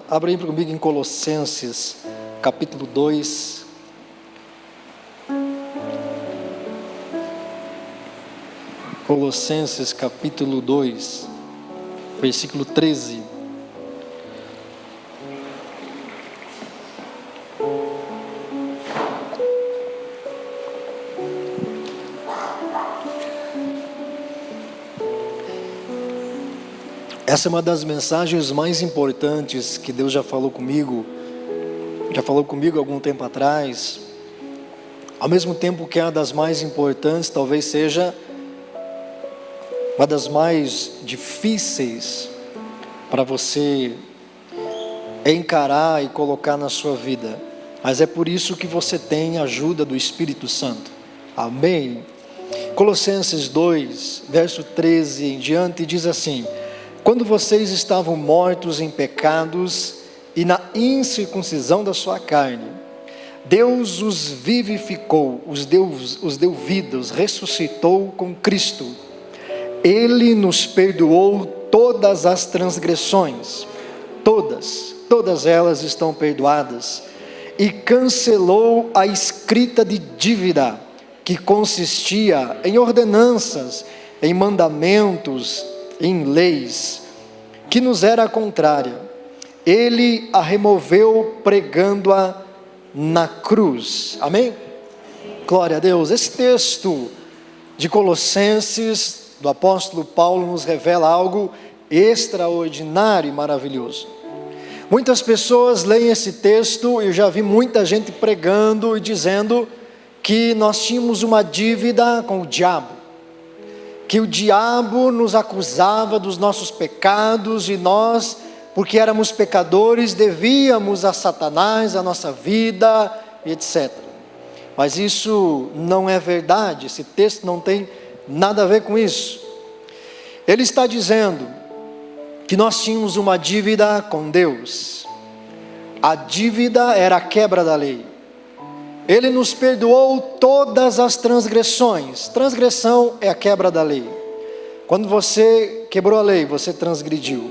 Abra aí comigo em Colossenses, capítulo 2. Colossenses, capítulo 2, versículo 13. Essa é uma das mensagens mais importantes que Deus já falou comigo há algum tempo atrás. Ao mesmo tempo que é uma das mais importantes, talvez seja uma das mais difíceis para você encarar e colocar na sua vida. Mas é por isso que você tem a ajuda do Espírito Santo. Amém? Colossenses 2, verso 13 em diante, diz assim: quando vocês estavam mortos em pecados e na incircuncisão da sua carne, Deus os vivificou, os deu vida, os ressuscitou com Cristo. Ele nos perdoou todas as transgressões, todas elas estão perdoadas, e cancelou a escrita de dívida, que consistia em ordenanças, em mandamentos, em leis, que nos era contrária. Ele a removeu pregando-a na cruz. Amém? Glória a Deus. Esse texto de Colossenses, do apóstolo Paulo, nos revela algo extraordinário e maravilhoso. Muitas pessoas leem esse texto, e eu já vi muita gente pregando e dizendo que nós tínhamos uma dívida com o diabo, que o diabo nos acusava dos nossos pecados, e nós, porque éramos pecadores, devíamos a Satanás a nossa vida, etc. Mas isso não é verdade. Esse texto não tem nada a ver com isso. Ele está dizendo que nós tínhamos uma dívida com Deus. A dívida era a quebra da lei. Ele nos perdoou todas as transgressões. Transgressão é a quebra da lei. Quando você quebrou a lei, você transgrediu.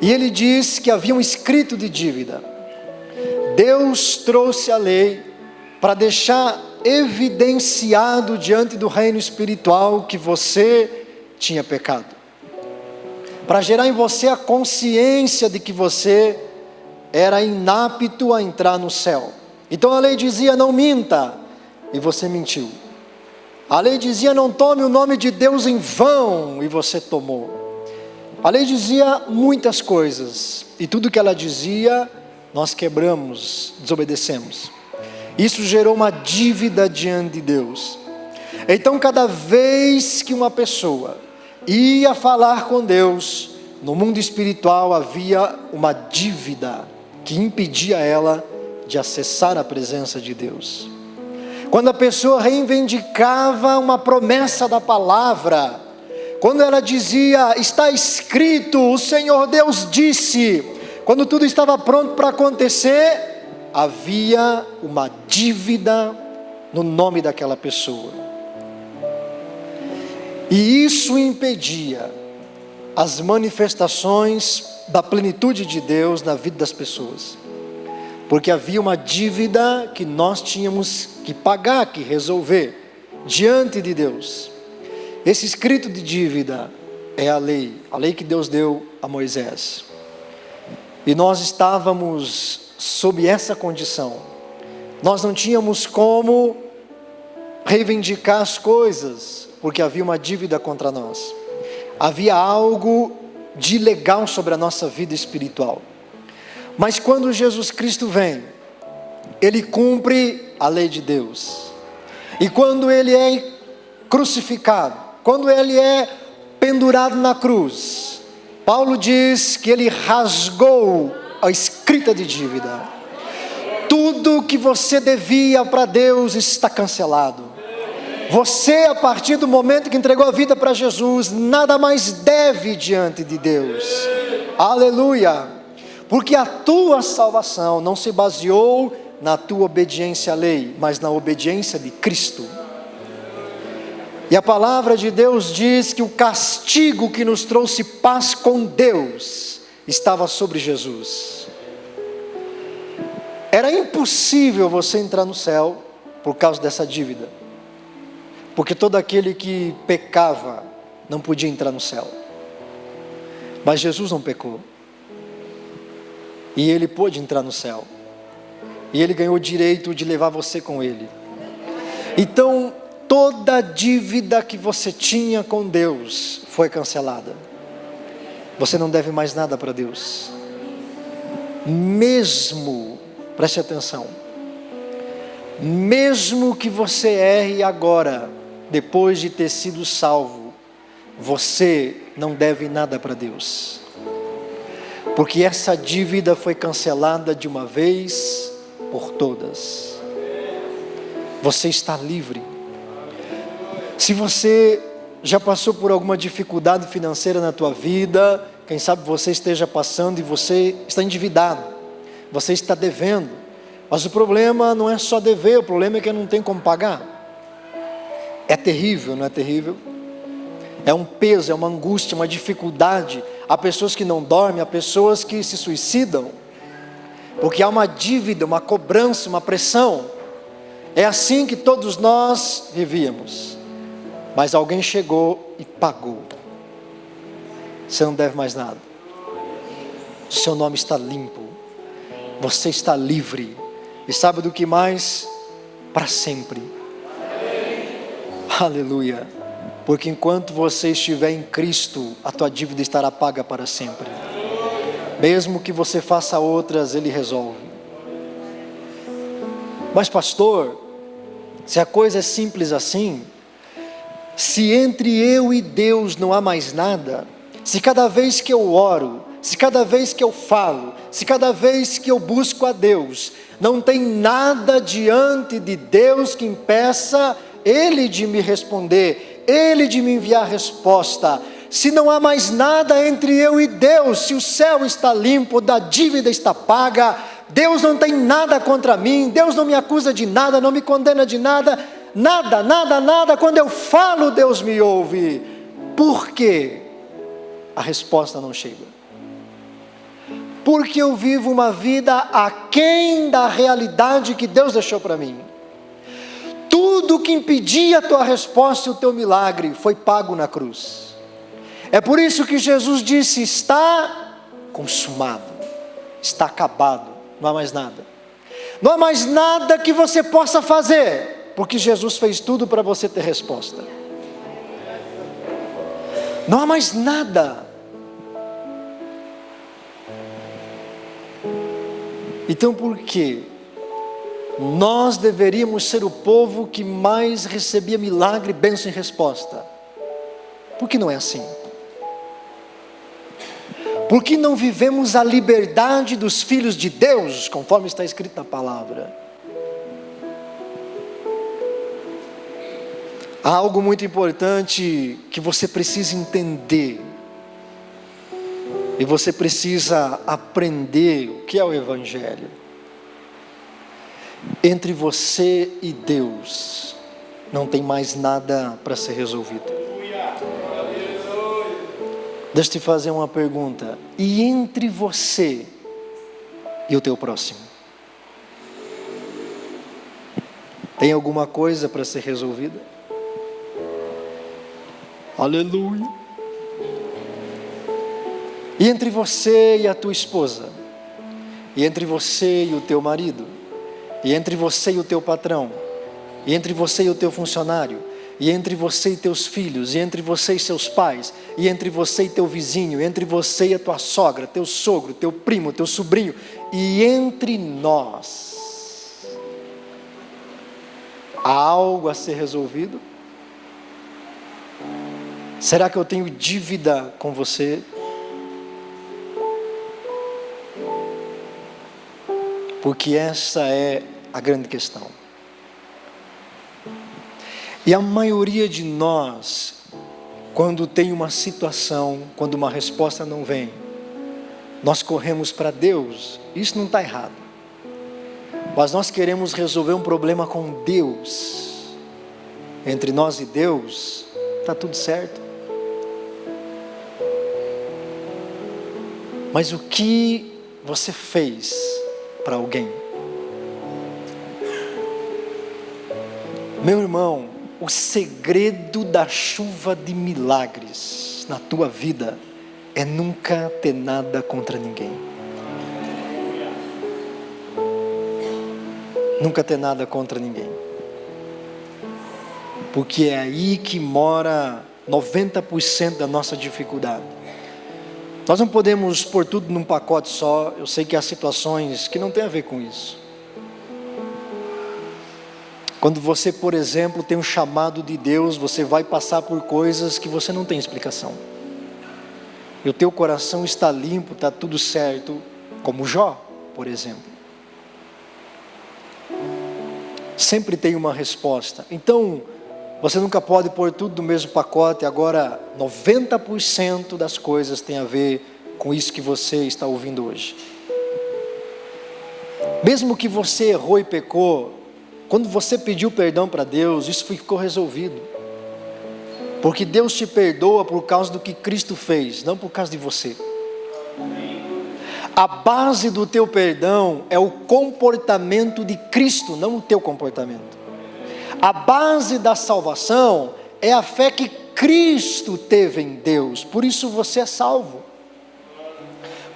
E ele diz que havia um escrito de dívida. Deus trouxe a lei para deixar evidenciado diante do reino espiritual que você tinha pecado, para gerar em você a consciência de que você era inapto a entrar no céu. Então a lei dizia: não minta, e você mentiu. A lei dizia: não tome o nome de Deus em vão, e você tomou. A lei dizia muitas coisas, e tudo que ela dizia, nós quebramos, desobedecemos. Isso gerou uma dívida diante de Deus. Então, cada vez que uma pessoa ia falar com Deus, no mundo espiritual havia uma dívida que impedia ela de acessar a presença de Deus. Quando a pessoa reivindicava uma promessa da palavra, quando ela dizia: está escrito, o Senhor Deus disse, quando tudo estava pronto para acontecer, havia uma dívida no nome daquela pessoa. E isso impedia as manifestações da plenitude de Deus na vida das pessoas, porque havia uma dívida que nós tínhamos que pagar, que resolver diante de Deus. Esse escrito de dívida é a lei que Deus deu a Moisés. E nós estávamos sob essa condição. Nós não tínhamos como reivindicar as coisas, porque havia uma dívida contra nós. Havia algo de ilegal sobre a nossa vida espiritual. Mas quando Jesus Cristo vem, Ele cumpre a lei de Deus. E quando Ele é crucificado, quando Ele é pendurado na cruz, Paulo diz que Ele rasgou a escrita de dívida. Tudo que você devia para Deus está cancelado. Você, a partir do momento que entregou a vida para Jesus, nada mais deve diante de Deus. Aleluia! Porque a tua salvação não se baseou na tua obediência à lei, mas na obediência de Cristo. E a palavra de Deus diz que o castigo que nos trouxe paz com Deus estava sobre Jesus. Era impossível você entrar no céu por causa dessa dívida, porque todo aquele que pecava não podia entrar no céu. Mas Jesus não pecou, e Ele pôde entrar no céu, e Ele ganhou o direito de levar você com Ele. Então, toda a dívida que você tinha com Deus foi cancelada. Você não deve mais nada para Deus. Mesmo, preste atenção, mesmo que você erre agora, depois de ter sido salvo, você não deve nada para Deus, porque essa dívida foi cancelada de uma vez por todas. Você está livre. Se você já passou por alguma dificuldade financeira na tua vida, quem sabe você esteja passando e você está endividado, você está devendo, mas o problema não é só dever, o problema é que não tem como pagar. É terrível, não é terrível? É um peso, é uma angústia, uma dificuldade. Há pessoas que não dormem, há pessoas que se suicidam, porque há uma dívida, uma cobrança, uma pressão. É assim que todos nós vivíamos, mas alguém chegou e pagou. Você não deve mais nada. Seu nome está limpo, você está livre, e sabe do que mais? Para sempre. Aleluia. Porque enquanto você estiver em Cristo, a tua dívida estará paga para sempre. Mesmo que você faça outras, Ele resolve. Mas pastor, se a coisa é simples assim, se entre eu e Deus não há mais nada, se cada vez que eu oro, se cada vez que eu falo, se cada vez que eu busco a Deus, não tem nada diante de Deus que impeça Ele de me responder, Ele de me enviar a resposta, se não há mais nada entre eu e Deus, se o céu está limpo, a dívida está paga, Deus não tem nada contra mim, Deus não me acusa de nada, não me condena de nada, nada, quando eu falo Deus me ouve. Por quê? A resposta não chega. Porque eu vivo uma vida aquém da realidade que Deus deixou para mim. Tudo que impedia a tua resposta e o teu milagre foi pago na cruz. É por isso que Jesus disse: está consumado, está acabado, não há mais nada. Não há mais nada que você possa fazer, porque Jesus fez tudo para você ter resposta. Não há mais nada. Então por que nós deveríamos ser o povo que mais recebia milagre, bênção e resposta? Por que não é assim? Por que não vivemos a liberdade dos filhos de Deus, conforme está escrito na palavra? Há algo muito importante que você precisa entender, e você precisa aprender o que é o Evangelho. Entre você e Deus não tem mais nada para ser resolvido. Deixa eu te fazer uma pergunta: e entre você e o teu próximo? Tem alguma coisa para ser resolvida? Aleluia. E entre você e a tua esposa? E entre você e o teu marido? E entre você e o teu patrão? E entre você e o teu funcionário? E entre você e teus filhos? E entre você e seus pais? E entre você e teu vizinho? E entre você e a tua sogra, teu sogro, teu primo, teu sobrinho? E entre nós? Há algo a ser resolvido? Será que eu tenho dívida com você? Porque essa é a grande questão. E a maioria de nós, quando tem uma situação, quando uma resposta não vem, nós corremos para Deus. Isso não está errado, mas nós queremos resolver um problema com Deus. Entre nós e Deus está tudo certo. Mas o que você fez para alguém? Meu irmão, o segredo da chuva de milagres na tua vida é nunca ter nada contra ninguém. Nunca ter nada contra ninguém. Porque é aí que mora 90% da nossa dificuldade. Nós não podemos pôr tudo num pacote só. Eu sei que há situações que não tem a ver com isso. Quando você, por exemplo, tem um chamado de Deus, você vai passar por coisas que você não tem explicação. E o teu coração está limpo, está tudo certo, como Jó, por exemplo. Sempre tem uma resposta. Então, você nunca pode pôr tudo no mesmo pacote. Agora, 90% das coisas tem a ver com isso que você está ouvindo hoje. Mesmo que você errou e pecou, quando você pediu perdão para Deus, isso ficou resolvido. Porque Deus te perdoa por causa do que Cristo fez, não por causa de você. A base do teu perdão é o comportamento de Cristo, não o teu comportamento. A base da salvação é a fé que Cristo teve em Deus, por isso você é salvo.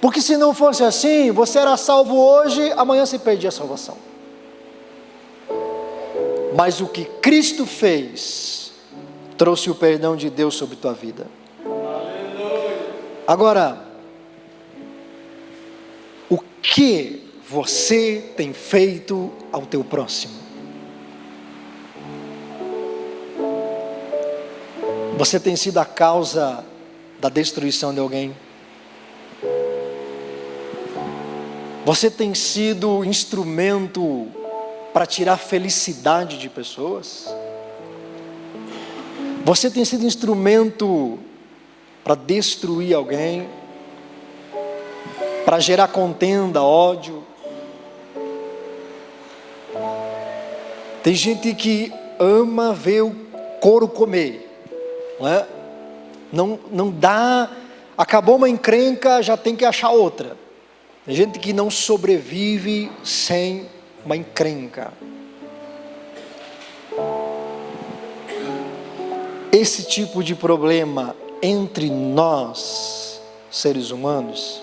Porque se não fosse assim, você era salvo hoje, amanhã você perdia a salvação. Mas o que Cristo fez, trouxe o perdão de Deus sobre tua vida. Agora, o que você tem feito ao teu próximo? Você tem sido a causa da destruição de alguém? Você tem sido instrumento para tirar felicidade de pessoas? Você tem sido instrumento para destruir alguém? Para gerar contenda, ódio? Tem gente que ama ver o couro comer, não é? Não dá, acabou uma encrenca, já tem que achar outra. Tem gente que não sobrevive sem uma encrenca. Esse tipo de problema entre nós, seres humanos,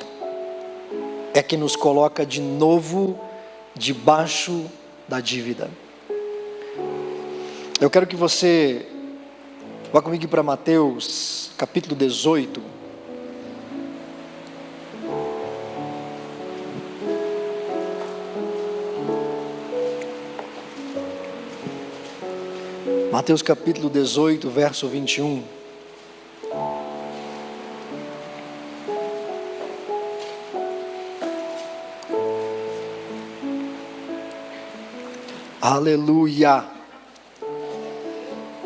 é que nos coloca de novo debaixo da dívida. Eu quero que você vá comigo para Mateus, capítulo 18. Mateus capítulo 18, verso 21. Aleluia!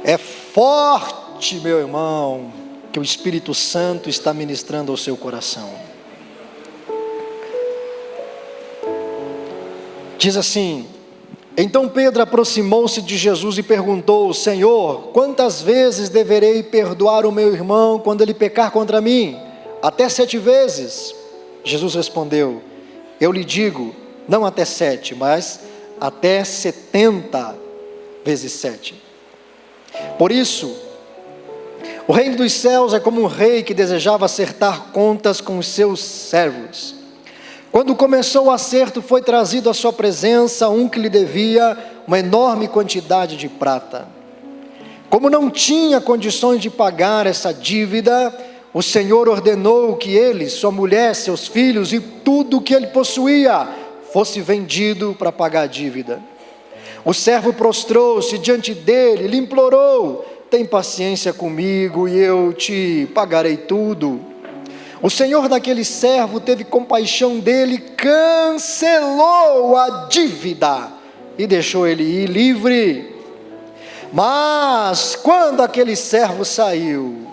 É forte, meu irmão, que o Espírito Santo está ministrando ao seu coração. Diz assim: então Pedro aproximou-se de Jesus e perguntou: Senhor, quantas vezes deverei perdoar o meu irmão quando ele pecar contra mim? Até 7 vezes? Jesus respondeu: eu lhe digo, não até 7, mas até 70 vezes 7. Por isso, o reino dos céus é como um rei que desejava acertar contas com os seus servos. Quando começou o acerto, foi trazido à sua presença um que lhe devia uma enorme quantidade de prata. Como não tinha condições de pagar essa dívida, o Senhor ordenou que ele, sua mulher, seus filhos e tudo o que ele possuía fosse vendido para pagar a dívida. O servo prostrou-se diante dele, lhe implorou: tem paciência comigo e eu te pagarei tudo. O senhor daquele servo teve compaixão dele, cancelou a dívida e deixou ele ir livre. Mas quando aquele servo saiu,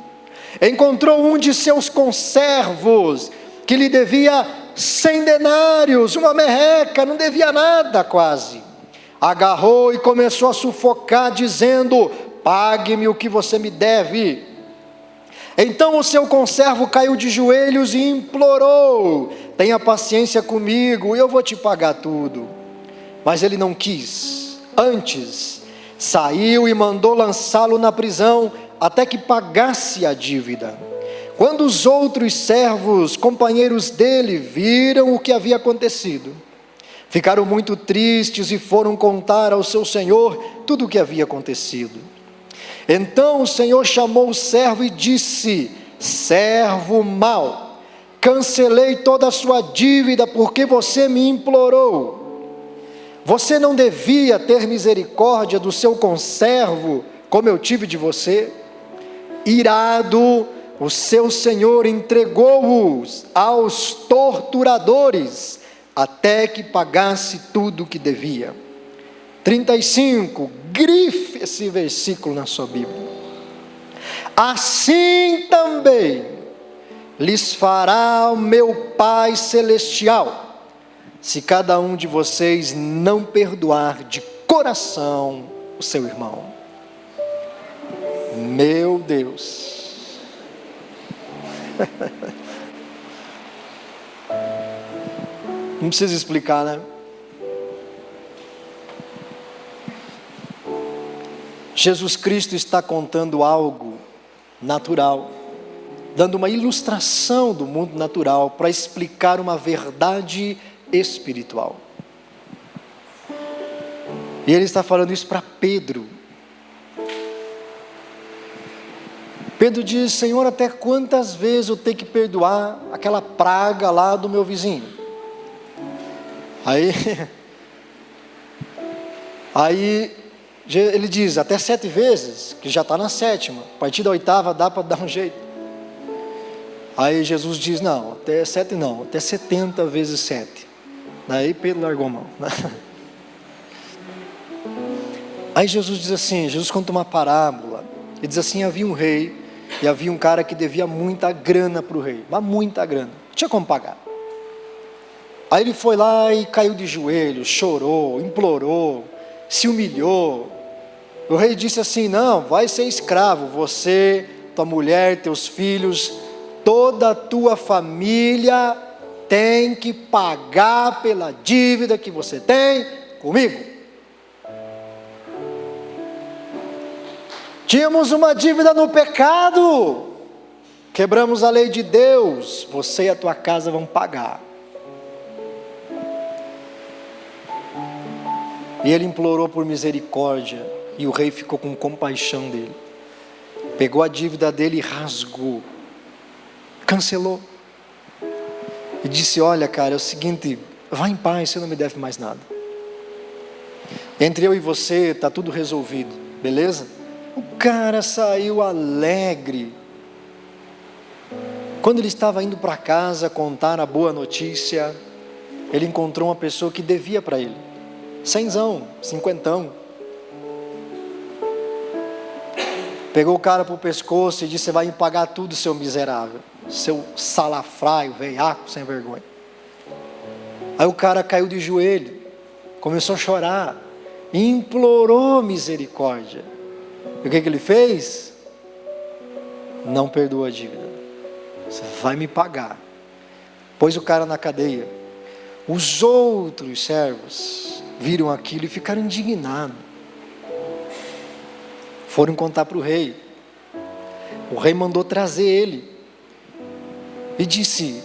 encontrou um de seus conservos que lhe devia 100 denários, uma merreca, não devia nada quase. Agarrou e começou a sufocar, dizendo: pague-me o que você me deve. Então o seu conservo caiu de joelhos e implorou: tenha paciência comigo, eu vou te pagar tudo. Mas ele não quis. Antes, saiu e mandou lançá-lo na prisão até que pagasse a dívida. Quando os outros servos, companheiros dele, viram o que havia acontecido, ficaram muito tristes e foram contar ao seu senhor tudo o que havia acontecido. Então o senhor chamou o servo e disse: servo mau, cancelei toda a sua dívida porque você me implorou. Você não devia ter misericórdia do seu conservo, como eu tive de você? Irado, o seu senhor entregou-os aos torturadores, até que pagasse tudo o que devia. 35, grife esse versículo na sua Bíblia. Assim também lhes fará o meu Pai Celestial, se cada um de vocês não perdoar de coração o seu irmão. Meu Deus. Não precisa explicar, né? Jesus Cristo está contando algo natural, dando uma ilustração do mundo natural para explicar uma verdade espiritual. E ele está falando isso para Pedro. Pedro diz: Senhor, até quantas vezes eu tenho que perdoar aquela praga lá do meu vizinho? Aí ele diz: até 7 vezes, que já está na 7ª, a partir da 8ª dá para dar um jeito. Aí Jesus diz: não, até 7 não, até 70 vezes 7. Daí Pedro largou a mão. Aí Jesus diz assim, Jesus conta uma parábola, ele diz assim: havia um rei, e havia um cara que devia muita grana para o rei, mas muita grana, não tinha como pagar. Aí ele foi lá e caiu de joelhos, chorou, implorou, se humilhou. O rei disse assim: não, vai ser escravo, você, tua mulher, teus filhos, toda a tua família tem que pagar pela dívida que você tem comigo. Tínhamos uma dívida no pecado, quebramos a lei de Deus, você e a tua casa vão pagar. E ele implorou por misericórdia, e o rei ficou com compaixão dele, pegou a dívida dele e rasgou, cancelou, e disse: olha cara, é o seguinte, vai em paz, você não me deve mais nada, entre eu e você está tudo resolvido, beleza? O cara saiu alegre. Quando ele estava indo para casa contar a boa notícia, ele encontrou uma pessoa que devia para ele 100zão, 50. Pegou o cara para o pescoço e disse: você vai me pagar tudo, seu miserável, seu salafraio, veiaco, sem vergonha. Aí o cara caiu de joelho, começou a chorar, e implorou misericórdia. E o que ele fez? Não perdoou a dívida. Você vai me pagar. Pôs o cara na cadeia. Os outros servos viram aquilo e ficaram indignados. Foram contar para o rei. O rei mandou trazer ele e disse: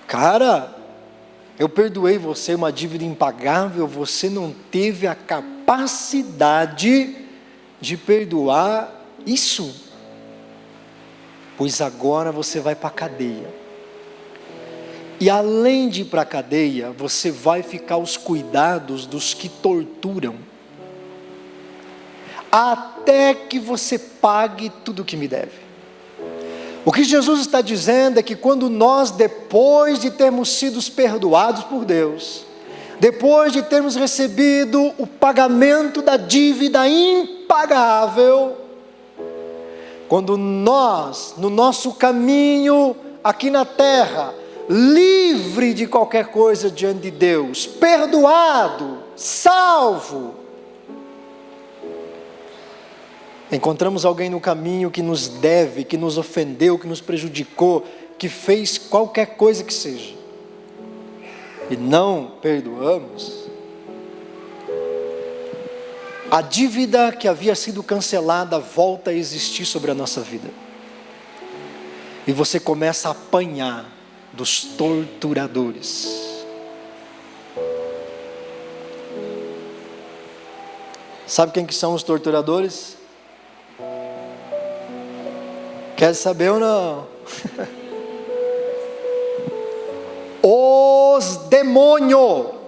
cara, eu perdoei você uma dívida impagável, você não teve a capacidade de perdoar isso, pois agora você vai para a cadeia, e além de ir para a cadeia, você vai ficar aos cuidados dos que torturam, até que você pague tudo o que me deve. O que Jesus está dizendo é que quando nós, depois de termos sido perdoados por Deus, depois de termos recebido o pagamento da dívida impagável, quando nós, no nosso caminho aqui na terra, livre de qualquer coisa diante de Deus, perdoado, salvo, Encontramos alguém no caminho que nos deve, que nos ofendeu, que nos prejudicou, que fez qualquer coisa que seja, e não perdoamos. A dívida que havia sido cancelada volta a existir sobre a nossa vida. E você começa a apanhar dos torturadores. Sabe quem que são os torturadores? Quer saber ou não? Os demônios.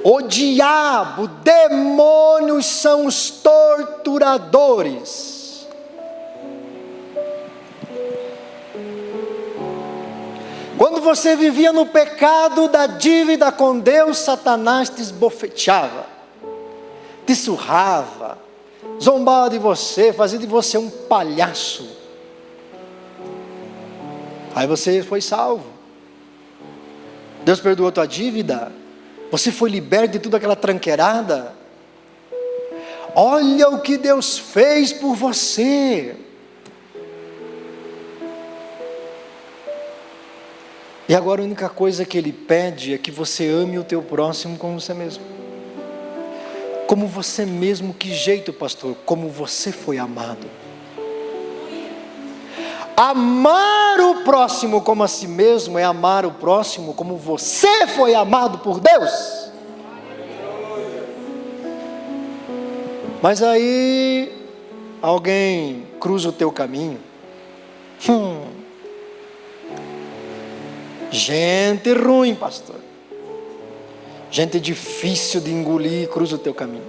O diabo, demônios são os torturadores. Quando você vivia no pecado da dívida com Deus, Satanás te esbofeteava, te surrava, zombava de você, fazia de você um palhaço. Aí você foi salvo. Deus perdoou a tua dívida. Você foi liberto de toda aquela tranqueirada. Olha o que Deus fez por você. E agora a única coisa que Ele pede é que você ame o teu próximo como você mesmo. Como você mesmo, que jeito, pastor? Como você foi amado. Amar o próximo como a si mesmo é amar o próximo como você foi amado por Deus. Mas aí alguém cruza o teu caminho. Gente ruim, pastor. Gente difícil de engolir, cruza o teu caminho.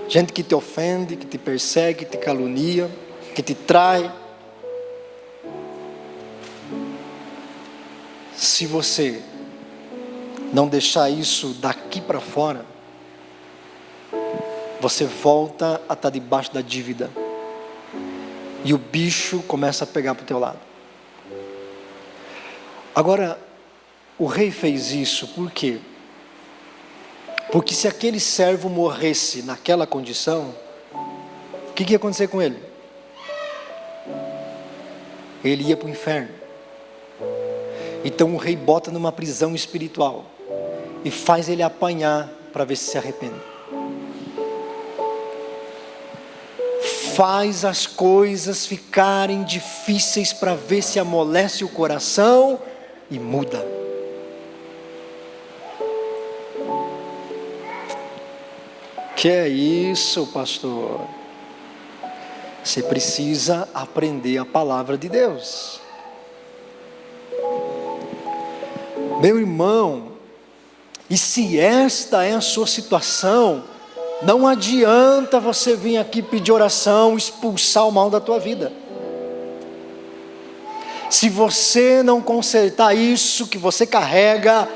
Gente que te ofende, que te persegue, que te calunia, que te trai. Se você não deixar isso daqui para fora, você volta a estar debaixo da dívida. E o bicho começa a pegar para o teu lado. Agora, o rei fez isso por quê? Porque se aquele servo morresse naquela condição, o que ia acontecer com ele? Ele ia para o inferno. Então o rei bota numa prisão espiritual e faz ele apanhar para ver se arrepende. Faz as coisas ficarem difíceis para ver se amolece o coração e muda. Que é isso, pastor? Você precisa aprender a palavra de Deus. Meu irmão, e se esta é a sua situação, não adianta você vir aqui pedir oração, expulsar o mal da tua vida. Se você não consertar isso que você carrega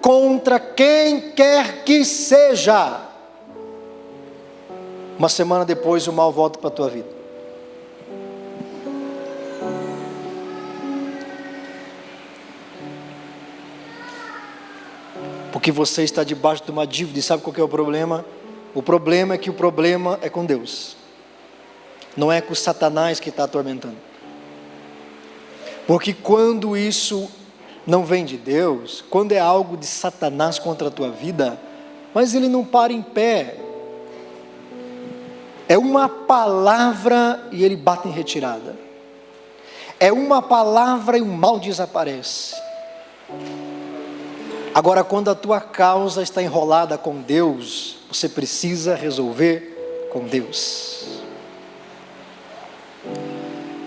contra quem quer que seja, uma semana depois o mal volta para a tua vida. Porque você está debaixo de uma dívida. E sabe qual que é o problema? O problema é que o problema é com Deus. Não é com o Satanás que está atormentando. Porque quando isso não vem de Deus, quando é algo de Satanás contra a tua vida, mas ele não para em pé. É uma palavra e ele bate em retirada. É uma palavra e o mal desaparece. Agora, quando a tua causa está enrolada com Deus, você precisa resolver com Deus.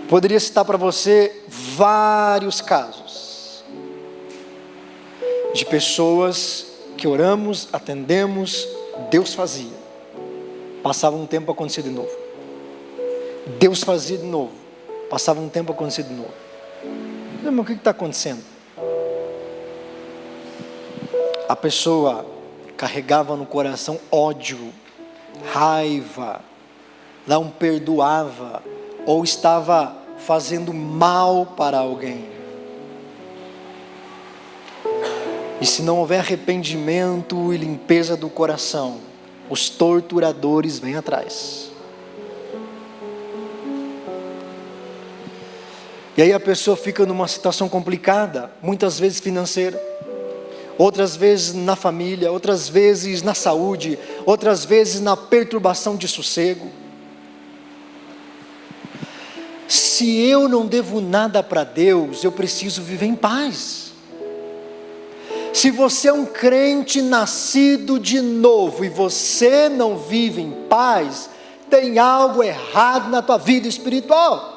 Poderia citar para você vários casos de pessoas que oramos, atendemos, Deus fazia. Passava um tempo, acontecia de novo. Deus fazia de novo. Passava um tempo, acontecia de novo. Irmão, o que está acontecendo? A pessoa carregava no coração ódio, raiva, não perdoava, ou estava fazendo mal para alguém. E se não houver arrependimento e limpeza do coração, os torturadores vêm atrás. E aí a pessoa fica numa situação complicada, muitas vezes financeira, outras vezes na família, outras vezes na saúde, outras vezes na perturbação de sossego. Se eu não devo nada para Deus, eu preciso viver em paz. Se você é um crente nascido de novo e você não vive em paz, tem algo errado na tua vida espiritual.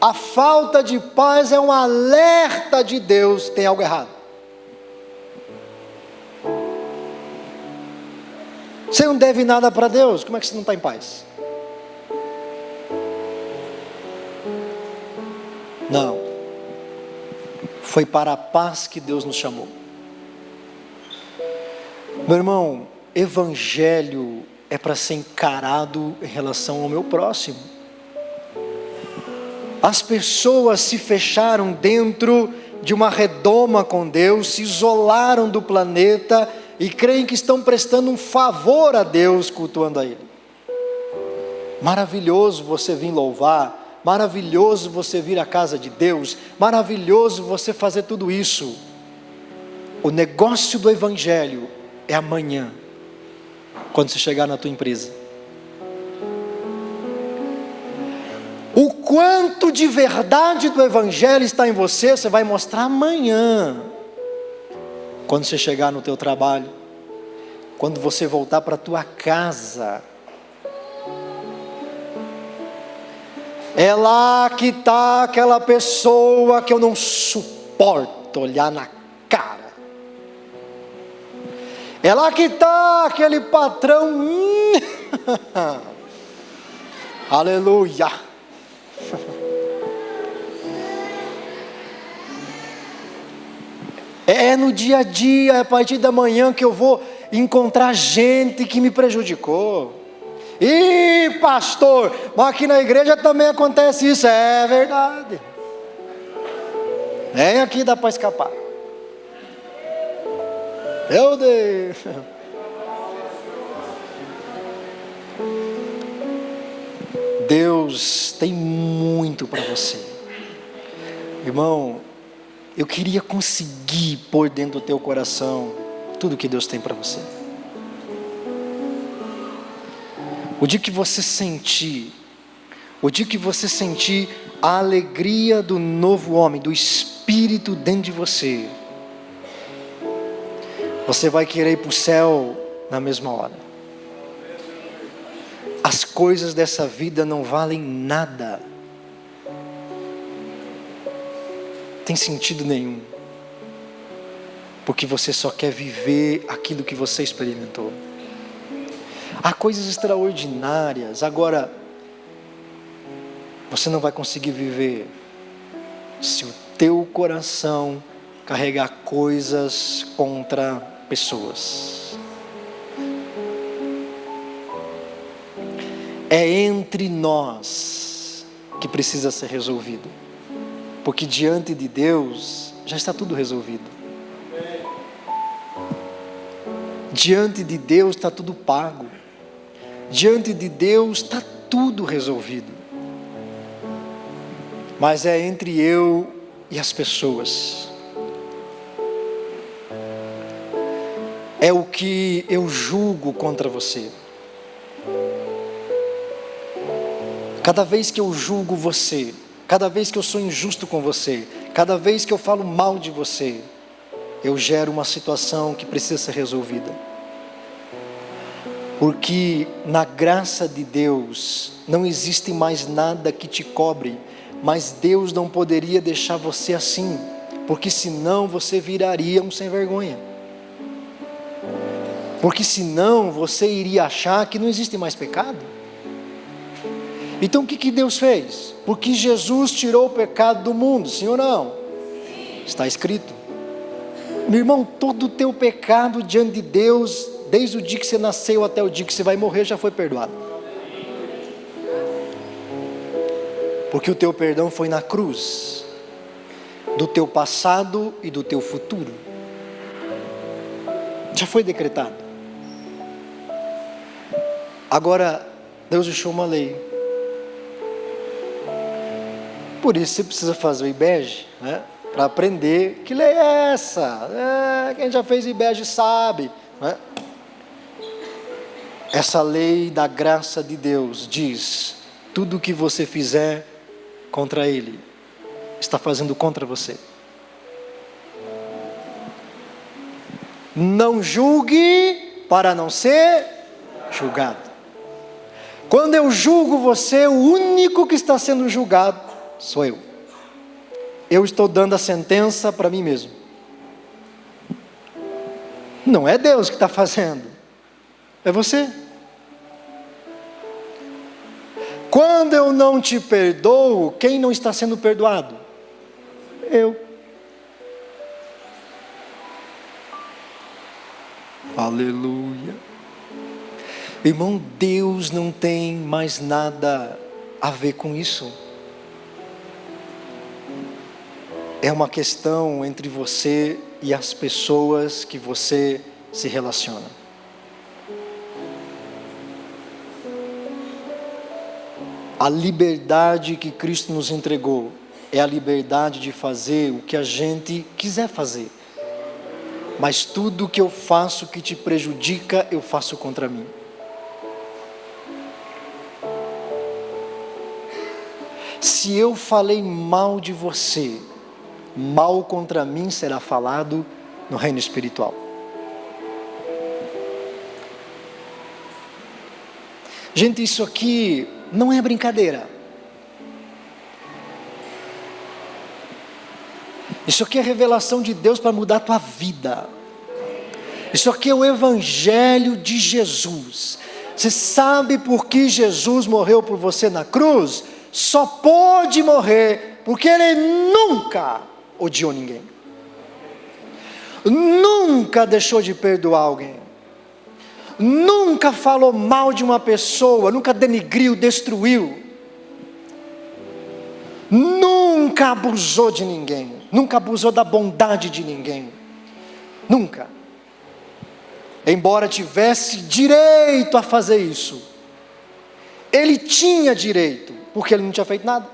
A falta de paz é um alerta de Deus, tem algo errado. Você não deve nada para Deus, como é que você não está em paz? Não. Foi para a paz que Deus nos chamou. Meu irmão, evangelho é para ser encarado em relação ao meu próximo. As pessoas se fecharam dentro de uma redoma com Deus, se isolaram do planeta e creem que estão prestando um favor a Deus, cultuando a Ele. Maravilhoso você vir louvar, maravilhoso você vir à casa de Deus, maravilhoso você fazer tudo isso. O negócio do evangelho é amanhã, quando você chegar na tua empresa. O quanto de verdade do evangelho está em você, você vai mostrar amanhã, quando você chegar no teu trabalho, quando você voltar para a tua casa. É lá que está aquela pessoa que eu não suporto olhar na cara. É lá que está aquele patrão. Aleluia. É no dia a dia, é a partir da manhã que eu vou encontrar gente que me prejudicou. Ih, pastor, mas aqui na igreja também acontece isso. É verdade. Nem aqui dá para escapar. Meu Deus. Deus tem muito para você. Irmão, eu queria conseguir pôr dentro do teu coração tudo que Deus tem para você. O dia que você sentir a alegria do novo homem, do Espírito dentro de você, você vai querer ir para o céu na mesma hora. As coisas dessa vida não valem nada. Tem sentido nenhum. Porque você só quer viver aquilo que você experimentou. Há coisas extraordinárias. Agora, você não vai conseguir viver se o teu coração carregar coisas contra pessoas. É entre nós que precisa ser resolvido. Porque diante de Deus já está tudo resolvido. Diante de Deus está tudo pago. Diante de Deus está tudo resolvido. Mas é entre eu e as pessoas. É o que eu julgo contra você. Cada vez que eu julgo você, cada vez que eu sou injusto com você, cada vez que eu falo mal de você, eu gero uma situação que precisa ser resolvida. Porque na graça de Deus não existe mais nada que te cobre, mas Deus não poderia deixar você assim, porque senão você viraria um sem vergonha. Porque senão você iria achar que não existe mais pecado. Então o que Deus fez? Porque Jesus tirou o pecado do mundo, sim ou não? Sim. Está escrito. Meu irmão, todo o teu pecado diante de Deus, desde o dia que você nasceu até o dia que você vai morrer, já foi perdoado. Porque o teu perdão foi na cruz, do teu passado e do teu futuro. Já foi decretado. Agora, Deus deixou uma lei. Por isso você precisa fazer o IBEG, né? Para aprender que lei é essa. Quem já fez IBEG sabe, né? Essa lei da graça de Deus diz: tudo que você fizer contra Ele, está fazendo contra você. Não julgue para não ser julgado. Quando eu julgo você, o único que está sendo julgado sou eu. Eu estou dando a sentença para mim mesmo. Não é Deus que está fazendo, é você. Quando eu não te perdoo, quem não está sendo perdoado? Eu. Aleluia. Irmão, Deus não tem mais nada a ver com isso. É uma questão entre você e as pessoas que você se relaciona. A liberdade que Cristo nos entregou é a liberdade de fazer o que a gente quiser fazer. Mas tudo que eu faço que te prejudica, eu faço contra mim. Se eu falei mal de você, mal contra mim será falado no reino espiritual. Gente, isso aqui não é brincadeira. Isso aqui é revelação de Deus para mudar a tua vida. Isso aqui é o Evangelho de Jesus. Você sabe por que Jesus morreu por você na cruz? Só pôde morrer porque Ele nunca odiou ninguém. Nunca deixou de perdoar alguém. Nunca falou mal de uma pessoa, nunca denigriu, destruiu. Nunca abusou de ninguém, nunca abusou da bondade de ninguém. Nunca. Embora tivesse direito a fazer isso, Ele tinha direito, porque Ele não tinha feito nada.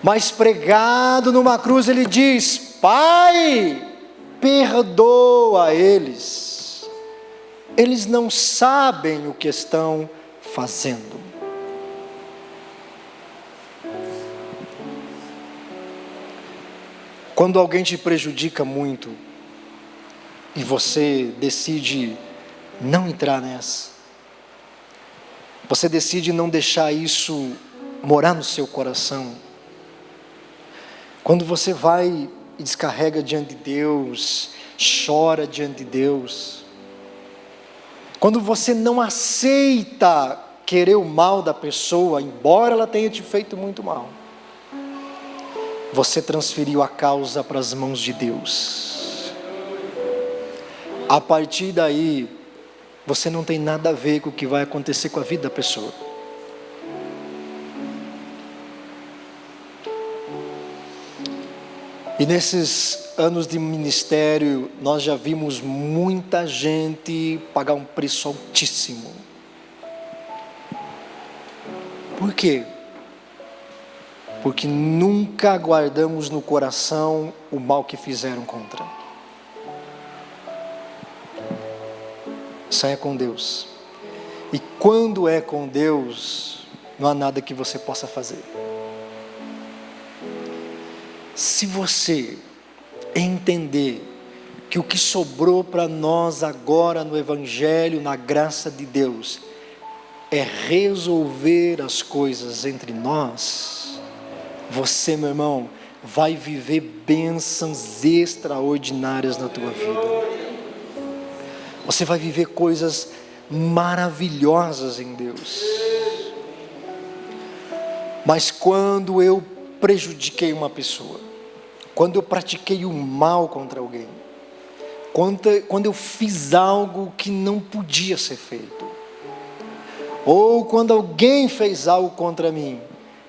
Mas pregado numa cruz Ele diz: Pai, perdoa eles. Eles não sabem o que estão fazendo. Quando alguém te prejudica muito e você decide não entrar nessa, você decide não deixar isso morar no seu coração, quando você vai e descarrega diante de Deus, chora diante de Deus, quando você não aceita querer o mal da pessoa, embora ela tenha te feito muito mal, você transferiu a causa para as mãos de Deus. A partir daí, você não tem nada a ver com o que vai acontecer com a vida da pessoa. E nesses anos de ministério, nós já vimos muita gente pagar um preço altíssimo. Por quê? Porque nunca guardamos no coração o mal que fizeram contra. Saia com Deus. E quando é com Deus, não há nada que você possa fazer. Se você entender que o que sobrou para nós agora no Evangelho, na graça de Deus, é resolver as coisas entre nós, você, meu irmão, vai viver bênçãos extraordinárias na tua vida. Você vai viver coisas maravilhosas em Deus. Mas quando eu prejudiquei uma pessoa, quando eu pratiquei o mal contra alguém, quando eu fiz algo que não podia ser feito, ou quando alguém fez algo contra mim,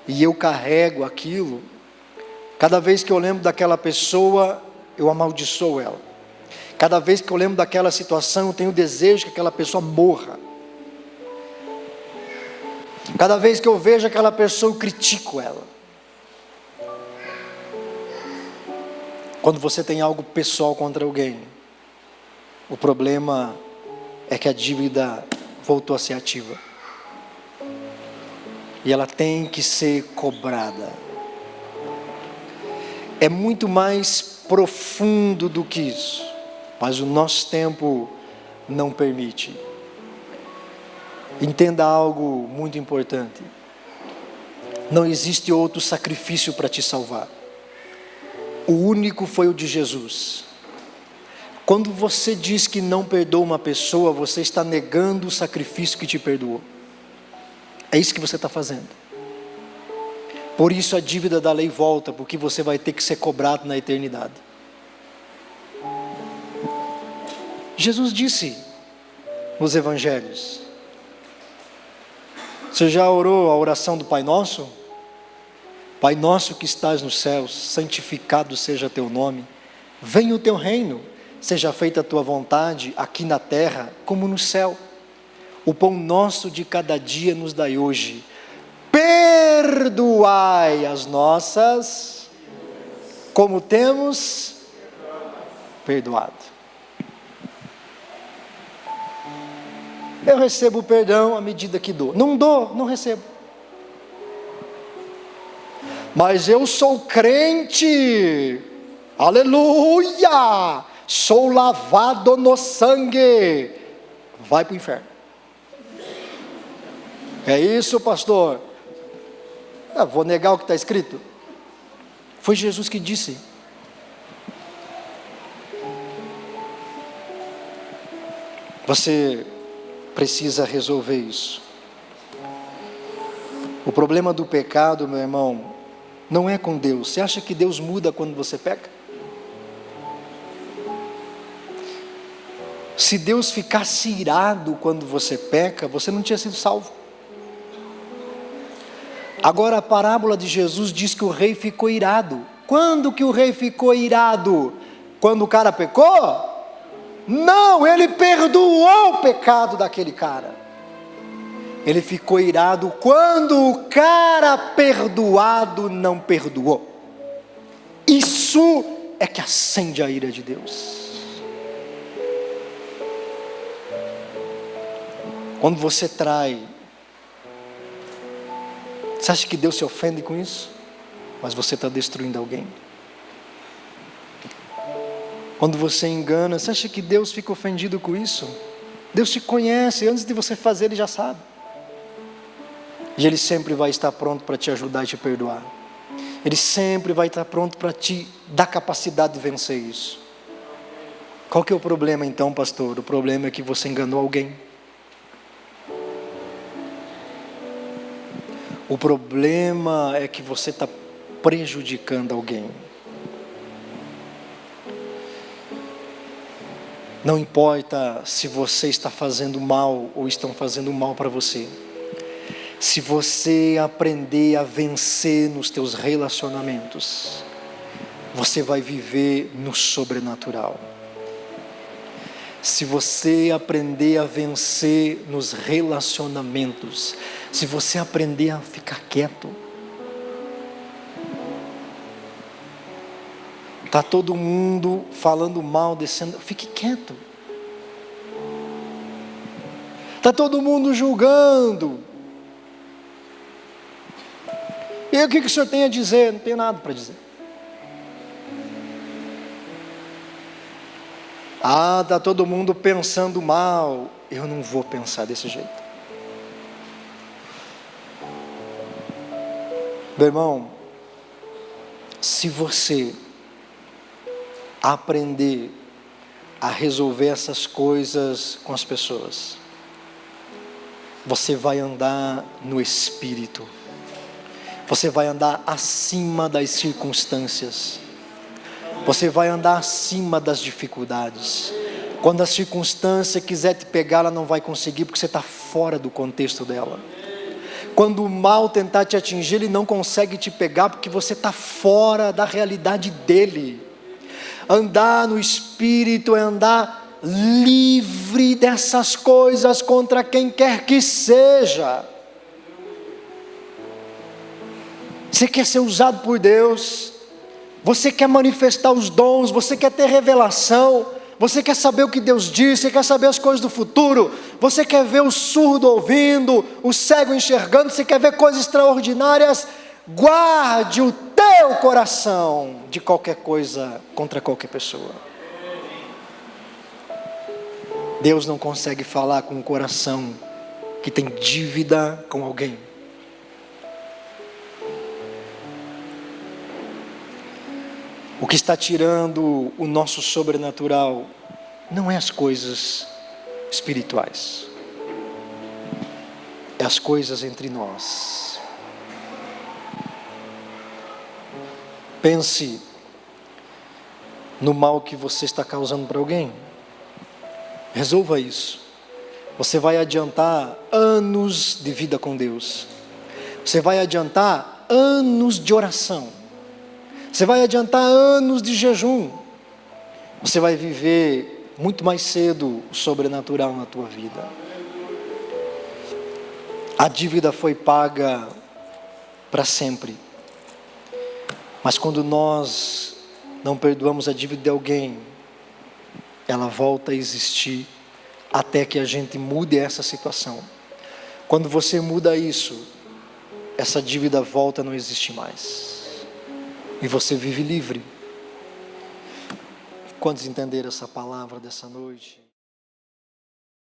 e eu carrego aquilo, cada vez que eu lembro daquela pessoa, eu amaldiçoo ela. Cada vez que eu lembro daquela situação, eu tenho o desejo que aquela pessoa morra. Cada vez que eu vejo aquela pessoa, eu critico ela. Quando você tem algo pessoal contra alguém, o problema é que a dívida voltou a ser ativa. E ela tem que ser cobrada. É muito mais profundo do que isso, mas o nosso tempo não permite. Entenda algo muito importante: não existe outro sacrifício para te salvar. O único foi o de Jesus. Quando você diz que não perdoa uma pessoa, você está negando o sacrifício que te perdoou. É isso que você está fazendo. Por isso a dívida da lei volta, porque você vai ter que ser cobrado na eternidade. Jesus disse nos evangelhos. Você já orou a oração do Pai Nosso? Pai nosso que estás nos céus, santificado seja teu nome. Venha o teu reino, seja feita a tua vontade, aqui na terra como no céu. O pão nosso de cada dia nos dai hoje. Perdoai as nossas, como temos perdoado. Eu recebo o perdão à medida que dou. Não dou, não recebo. Mas eu sou crente, aleluia, sou lavado no sangue. Vai para o inferno. É isso, pastor? Vou negar o que está escrito? Foi Jesus que disse. Você precisa resolver isso. O problema do pecado, meu irmão, não é com Deus. Você acha que Deus muda quando você peca? Se Deus ficasse irado quando você peca, você não tinha sido salvo. Agora a parábola de Jesus diz que o rei ficou irado. Quando que o rei ficou irado? Quando o cara pecou? Não, ele perdoou o pecado daquele cara. Ele ficou irado quando o cara perdoado não perdoou. Isso é que acende a ira de Deus. Quando você trai, você acha que Deus se ofende com isso? Mas você está destruindo alguém. Quando você engana, você acha que Deus fica ofendido com isso? Deus te conhece, antes de você fazer Ele já sabe. E Ele sempre vai estar pronto para te ajudar e te perdoar. Ele sempre vai estar pronto para te dar capacidade de vencer isso. Qual que é o problema então, pastor? O problema é que você enganou alguém. O problema é que você está prejudicando alguém. Não importa se você está fazendo mal ou estão fazendo mal para você. Se você aprender a vencer nos teus relacionamentos, você vai viver no sobrenatural. Se você aprender a vencer nos relacionamentos, se você aprender a ficar quieto, está todo mundo falando mal, descendo, fique quieto. Está todo mundo julgando. E aí, o que o senhor tem a dizer? Não tenho nada para dizer. Está todo mundo pensando mal. Eu não vou pensar desse jeito. Meu irmão, se você aprender a resolver essas coisas com as pessoas, você vai andar no Espírito. Você vai andar acima das circunstâncias. Você vai andar acima das dificuldades. Quando a circunstância quiser te pegar, ela não vai conseguir, porque você está fora do contexto dela. Quando o mal tentar te atingir, ele não consegue te pegar, porque você está fora da realidade dele. Andar no Espírito é andar livre dessas coisas contra quem quer que seja. Você quer ser usado por Deus, você quer manifestar os dons, você quer ter revelação, você quer saber o que Deus diz, você quer saber as coisas do futuro, você quer ver o surdo ouvindo, o cego enxergando, você quer ver coisas extraordinárias. Guarde o teu coração de qualquer coisa contra qualquer pessoa. Deus não consegue falar com um coração que tem dívida com alguém. O que está tirando o nosso sobrenatural não é as coisas espirituais, é as coisas entre nós. Pense no mal que você está causando para alguém. Resolva isso. Você vai adiantar anos de vida com Deus. Você vai adiantar anos de oração. Você vai adiantar anos de jejum. Você vai viver muito mais cedo o sobrenatural na tua vida. A dívida foi paga para sempre. Mas quando nós não perdoamos a dívida de alguém, ela volta a existir até que a gente mude essa situação. Quando você muda isso, essa dívida volta a não existir mais. E você vive livre. Quantos entenderam essa palavra dessa noite?